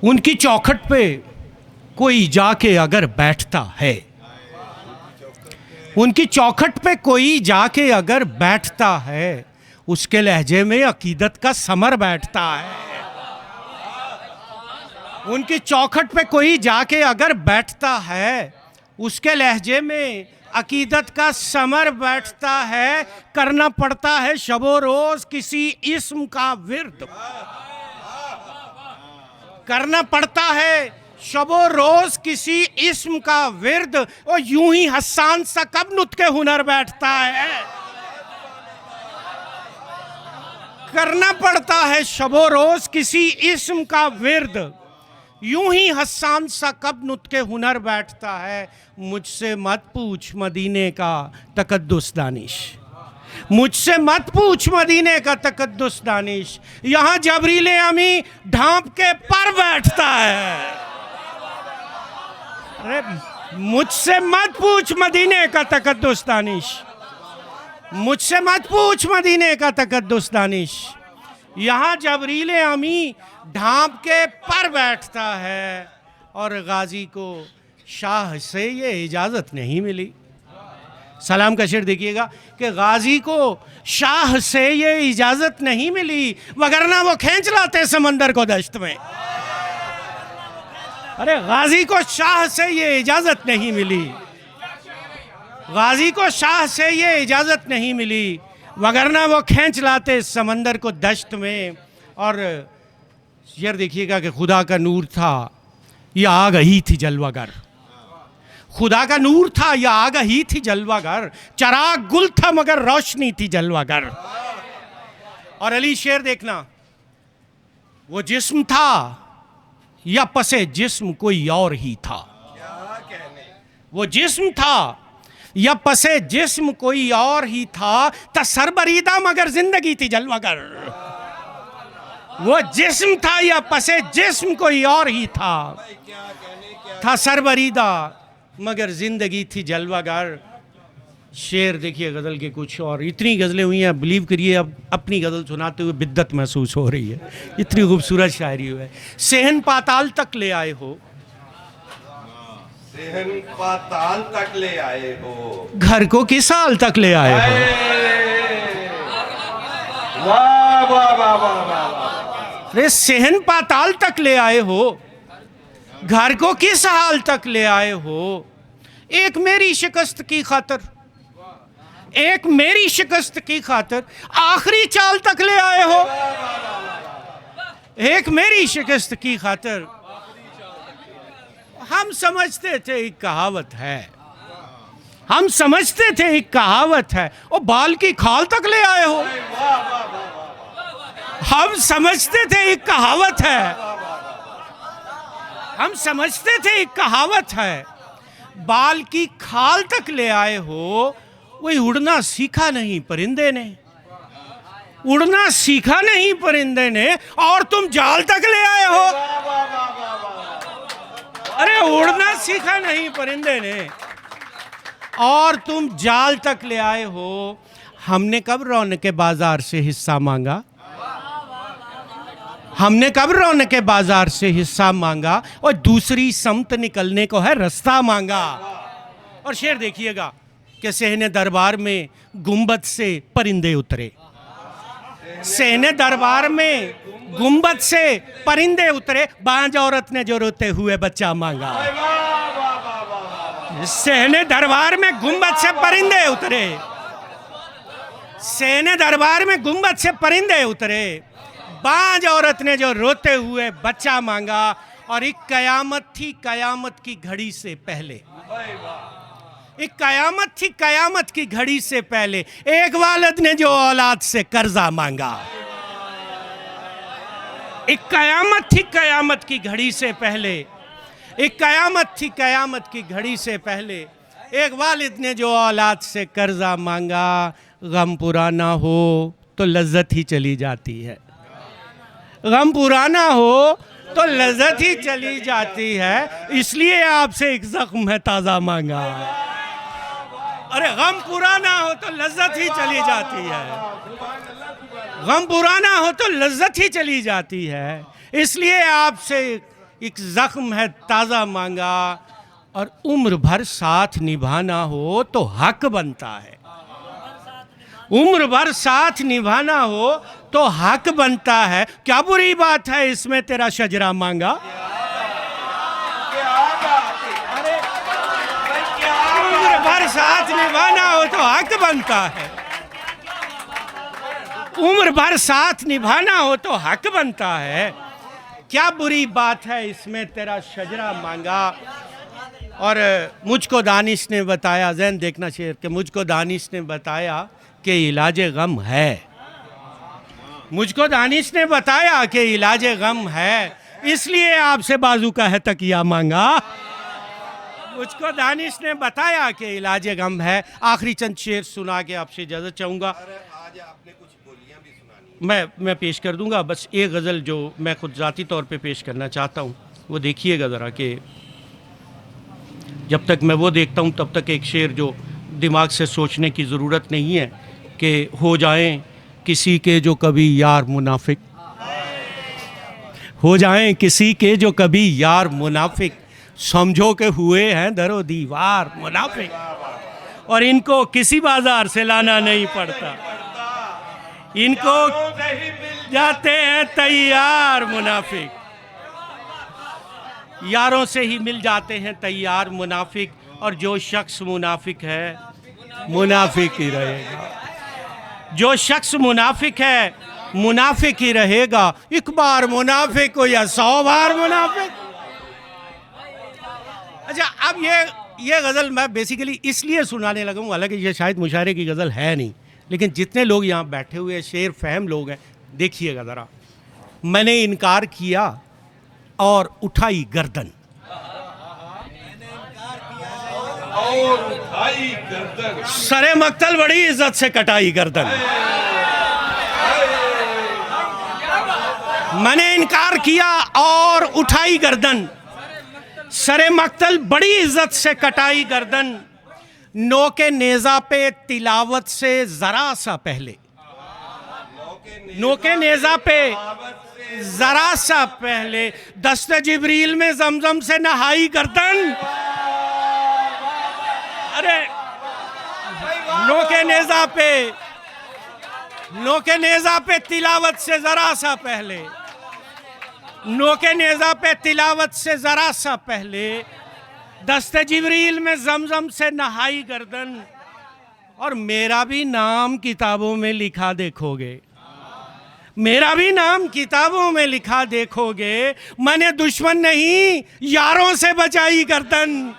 उनकी चौखट पे कोई जाके अगर बैठता है, उनकी चौखट पे कोई जाके अगर बैठता है, उसके लहजे में अकीदत का समर बैठता है। उनकी चौखट पे कोई जाके अगर बैठता है, उसके लहजे में अकीदत का समर बैठता है। करना पड़ता है शबो रोज किसी इस्म का विर्द, करना पड़ता है शबो रोज किसी इस्म का विर्द, और यूं ही हसान सा कब नुत्के हुनर बैठता है। करना पड़ता है शबो रोज किसी इस्म का विर्द, यूं ही हसान सा कब नुत्के हुनर बैठता है। मुझसे मत पूछ मदीने का तकद्दुस दानिश, मुझसे मत पूछ मदीने का तकद्दुस दानिश, यहां जबरीले अमी ढांप के पर बैठता है। अरे मुझसे मत पूछ मदीने का तकद्दुस दानिश, मुझसे मत पूछ मदीने का तकद्दुस दानिश, यहाँ जबरीले अमी ढांप के पर बैठता है। और गाजी को शाह से ये इजाज़त नहीं मिली। सलाम का शेर देखिएगा कि गाजी को शाह से ये इजाज़त नहीं मिली, वगरना वो खींच लाते समंदर को दश्त में। अरे गाजी को शाह से ये इजाज़त नहीं मिली, गाजी को शाह से ये इजाज़त नहीं मिली, वगरना वो खींच लाते समंदर को दश्त में। और शेर देखिएगा कि खुदा का नूर था या आग ही थी जलवागर, खुदा का नूर था या आग ही थी जलवागर, चराग गुल था मगर रोशनी थी जलवागर। और अली शेर देखना, वो जिस्म था या पसे जिस्म कोई और ही था, वो जिस्म था या पसे जिस्म कोई और ही था, सरबरीदा मगर जिंदगी थी जलवागर। वो जिस्म था या पसे जिस्म कोई और ही था सरबरीदा मगर जिंदगी थी जलवागर। शेर देखिए गज़ल के कुछ और, इतनी गज़लें हुई हैं, बिलीव करिए अब अपनी गज़ल सुनाते हुए बिद्दत महसूस हो रही है, इतनी खूबसूरत शायरी है। सेहन पाताल तक ले आए हो, सेहन पाताल तक ले आए हो, घर को किस हाल तक ले आए हो। वाह वाह वाह वाह वाह। अरे सेहन पाताल तक ले आए हो, घर को किस हाल तक ले आए हो। एक मेरी शिकस्त की खातर, एक मेरी शिकस्त की खातर आखिरी चाल तक ले आए हो, एक मेरी शिकस्त की खातर। हम समझते थे एक कहावत है, हम समझते थे एक कहावत है, और बाल की खाल तक ले आए हो। हम समझते थे एक कहावत है, हम समझते थे एक कहावत है, बाल की खाल तक ले आए हो। वही उड़ना सीखा नहीं परिंदे ने, उड़ना सीखा नहीं परिंदे ने, और तुम जाल तक ले आए हो। अरे उड़ना सीखा नहीं परिंदे ने, और तुम जाल तक ले आए हो। हमने कब रौनक बाजार से हिस्सा मांगा, हमने कब रौनक बाजार से हिस्सा मांगा, और दूसरी समत निकलने को है रास्ता मांगा। और शेर देखिएगा कि सहने दरबार में गुंबद से परिंदे उतरे, सहने दरबार में गुंबद से परिंदे उतरे, बांझ औरत ने जो रोते हुए बच्चा मांगा। सहने दरबार में गुंबद से परिंदे उतरे, सहने दरबार में गुंबद से परिंदे उतरे, बांझ औरत ने जो रोते हुए बच्चा मांगा। और एक कयामत थी कयामत की घड़ी से पहले, एक कयामत थी कयामत की घड़ी से पहले, एक वालिद ने जो औलाद से कर्जा मांगा। एक कयामत थी कयामत की घड़ी से पहले, एक कयामत थी कयामत की घड़ी से पहले, एक वालिद ने जो औलाद से कर्जा मांगा। गम पुराना हो तो लज्जत ही चली जाती है, गम पुराना हो तो लज्जत ही चली जाती है, इसलिए आपसे एक जख्म है ताज़ा मांगा। अरे गम पुराना हो तो लज्जत ही चली जाती है, गम पुराना हो तो लज्जत ही चली जाती है, इसलिए आपसे एक जख्म है ताज़ा मांगा, और उम्र भर साथ निभाना हो तो हक बनता है। उम्र भर साथ निभाना हो तो हक बनता है। क्या बुरी बात है इसमें तेरा शजरा मांगा? क्या बात है? अरे भाई क्या उम्र भर साथ निभाना हो तो हक बनता है। उम्र भर साथ निभाना हो तो हक बनता है। क्या बुरी बात है इसमें तेरा शजरा मांगा। और मुझको दानिश ने बताया, ज़ैन देखना शेर के, मुझको दानिश ने बताया कि इलाजे गम है। मुझको दानिश ने बताया कि इलाजे गम है, इसलिए आपसे बाजू का है तकिया मांगा। मुझको दानिश ने बताया कि इलाजे गम है। आखिरी चंद शेर सुना के आपसे इजाज़त चाहूँगा। आज आपने कुछ बोलियां भी सुनानी। मैं पेश कर दूंगा। बस एक गज़ल जो मैं खुद ज़ाती तौर पे पेश करना चाहता हूँ, वो देखिएगा ज़रा, कि जब तक मैं वो देखता हूँ तब तक एक शेर जो दिमाग से सोचने की ज़रूरत नहीं है, कि हो जाएं किसी के जो कभी यार मुनाफिक, हो जाएं किसी के जो कभी यार मुनाफिक, समझो के हुए हैं दरो दीवार मुनाफिक, और इनको किसी बाजार से लाना नहीं पड़ता, इनको जाते हैं तैयार मुनाफिक, यारों से ही मिल जाते हैं तैयार मुनाफिक। और जो शख्स मुनाफिक है मुनाफिक ही रहेगा। जो शख्स मुनाफिक है मुनाफिक ही रहेगा। एक बार मुनाफिक हो या 100 बार मुनाफिक। अच्छा, अब ये गज़ल मैं बेसिकली इसलिए सुनाने लगा हूँ, हालांकि ये शायद मुशायरे की गज़ल है नहीं, लेकिन जितने लोग यहाँ बैठे हुए शेर फहम लोग हैं, देखिएगा ज़रा। मैंने इनकार किया और उठाई गर्दन, और उठाई गर्दन, सरे मक्तल बड़ी इज्जत से कटाई गर्दन। मैंने इनकार किया और उठाई गर्दन, सरे मक्तल बड़ी इज्जत से कटाई गर्दन। नोके नेज़ा पे तिलावत से ज़रा सा पहले, नोके नेज़ा पे ज़रा सा पहले, दस्ते जिब्रील में जमजम से नहाई गर्दन। अरे नोके नेज़ा पे तिलावत से ज़रा सा पहले, नोके नेज़ा पे तिलावत से ज़रा सा पहले, दस्ते जिब्रील में जमजम से नहाई गर्दन। और मेरा भी नाम किताबों में लिखा देखोगे, मेरा भी नाम किताबों में लिखा देखोगे। मैंने दुश्मन नहीं यारों से बचाई गर्दन,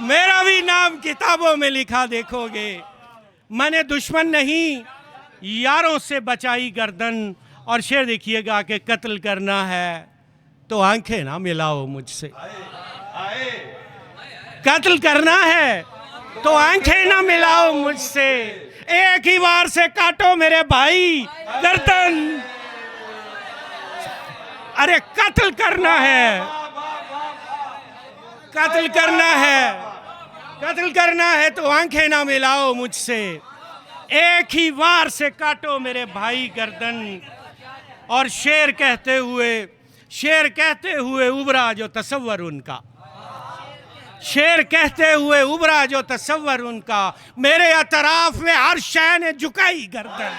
मेरा भी नाम किताबों में लिखा देखोगे। मैंने दुश्मन नहीं यारों से बचाई गर्दन। और शेर देखिएगा कि कत्ल करना है तो आंखें ना मिलाओ मुझसे, कत्ल करना है तो आंखें ना मिलाओ मुझसे, एक ही बार से काटो मेरे भाई गर्दन। अरे कत्ल करना है, कत्ल करना है, कत्ल करना है तो आंखें ना मिलाओ मुझसे, एक ही वार से काटो मेरे भाई गर्दन। और शेर कहते हुए उभरा जो तसव्वुर उनका, शेर कहते हुए उभरा जो तसव्वुर उनका, मेरे अतराफ में हर शय ने झुकाई गर्दन।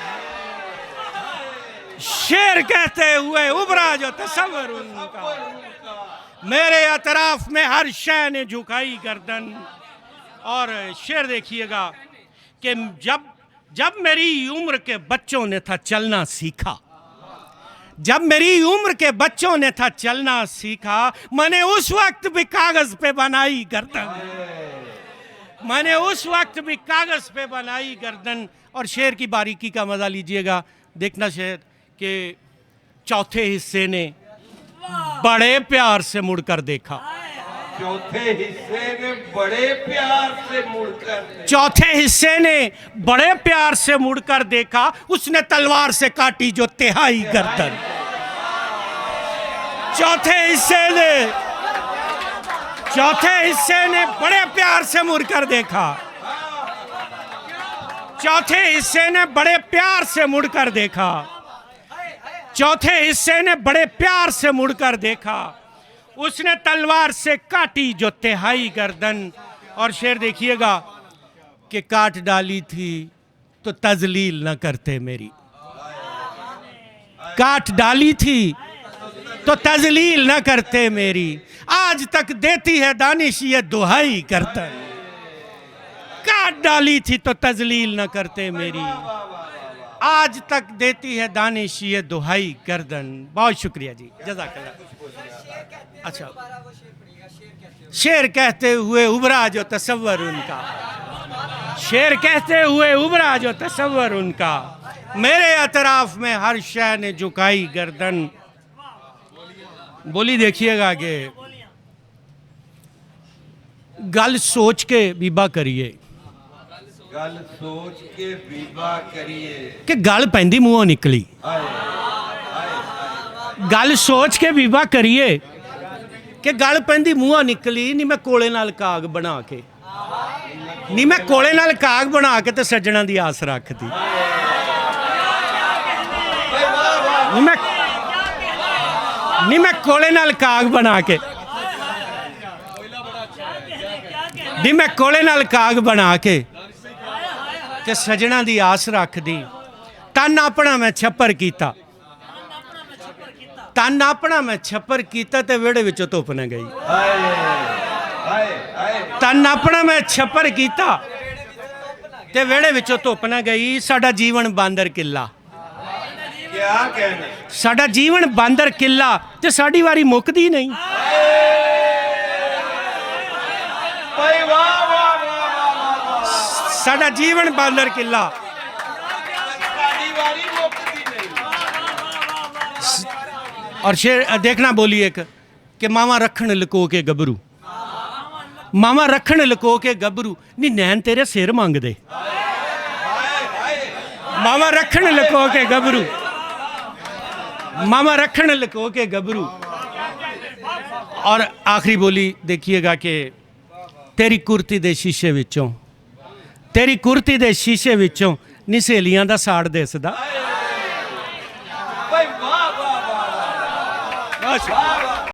शेर कहते हुए उभरा जो तसव्वुर उनका, मेरे अतराफ में हर शय ने झुकाई गर्दन। और शेर देखिएगा कि जब मेरी उम्र के बच्चों ने था चलना सीखा, जब मेरी उम्र के बच्चों ने था चलना सीखा, मैंने उस वक्त भी कागज पे बनाई गर्दन, मैंने उस वक्त भी कागज पे बनाई गर्दन। और शेर की बारीकी का मजा लीजिएगा, देखना शेर के चौथे हिस्से ने बड़े प्यार से मुड़कर देखा, चौथे हिस्से ने बड़े प्यार से मुड़कर, चौथे हिस्से ने बड़े प्यार से मुड़कर देखा, उसने तलवार से काटी जो तिहाई गर्दन। चौथे हिस्से ने बड़े प्यार से मुड़कर देखा, चौथे हिस्से ने बड़े प्यार से मुड़कर देखा, चौथे हिस्से ने बड़े प्यार से मुड़कर देखा। उसने तलवार से काटी जो तिहाई गर्दन। और शेर देखिएगा कि काट डाली थी तो तजलील न करते मेरी, काट डाली थी तो तजलील न करते मेरी, आज तक देती है दानिश ये दुहाई करता। काट डाली थी तो तजलील न करते मेरी, आज तक देती है दानिश ये दुहाई गर्दन। बहुत शुक्रिया जी, जज़ाकल्लाह। अच्छा, शेर कहते हुए उभरा जो तसव्वुर उनका, शेर कहते हुए उभरा जो तसव्वुर उनका, मेरे अतराफ में हर शय ने झुकाई गर्दन। बोली देखिएगा कि गल सोच के बीबा करिए, गल सोच के बीबा करिए कि गल पैंदी मूहों निकली। गल सोच के बीबा करिए कि गल पैंदी मूहों निकली। नहीं मैं कोले नाल काग बना के, नहीं मैं कोले नाल काग बना के ते सज्जणा दी आस रखदी। नहीं मैं कोले नाल काग बना के, नहीं मैं कोले नाल काग बना के ते सजना दी आस रखदी। तन अपना मैं छप्पर कीता, तन अपना मैं छप्पर कीता ते वेड़े विचों धुप न गई। तन अपना मैं छप्पर कीता ते वेड़े विचों धुप न गई। साडा जीवन बांदर किला, क्या कहना, साडा जीवन बांदर किला ते साडी वारी मुकदी नहीं। भाई वाह वाह वाह वाह, साडा जीवन बांदर किला। साडी वारी मुकदी नहीं। और शेर देखना बोली एक कि मामा रखन लको के गबरू, मामा रखन लको के गबरू, नी नैन तेरे सिर मंगदे। मामा रखन लको के गबरू, मामा रखन लको के गबरू। और आखिरी बोली देखिएगा कि तेरी कुर्ती दे शीशे विचों, तेरी कुर्ती दे शीशे विचों नी सहेलियां दा साड़ दिसदा। भाई वाह वाह वाह वाह, वाह वाह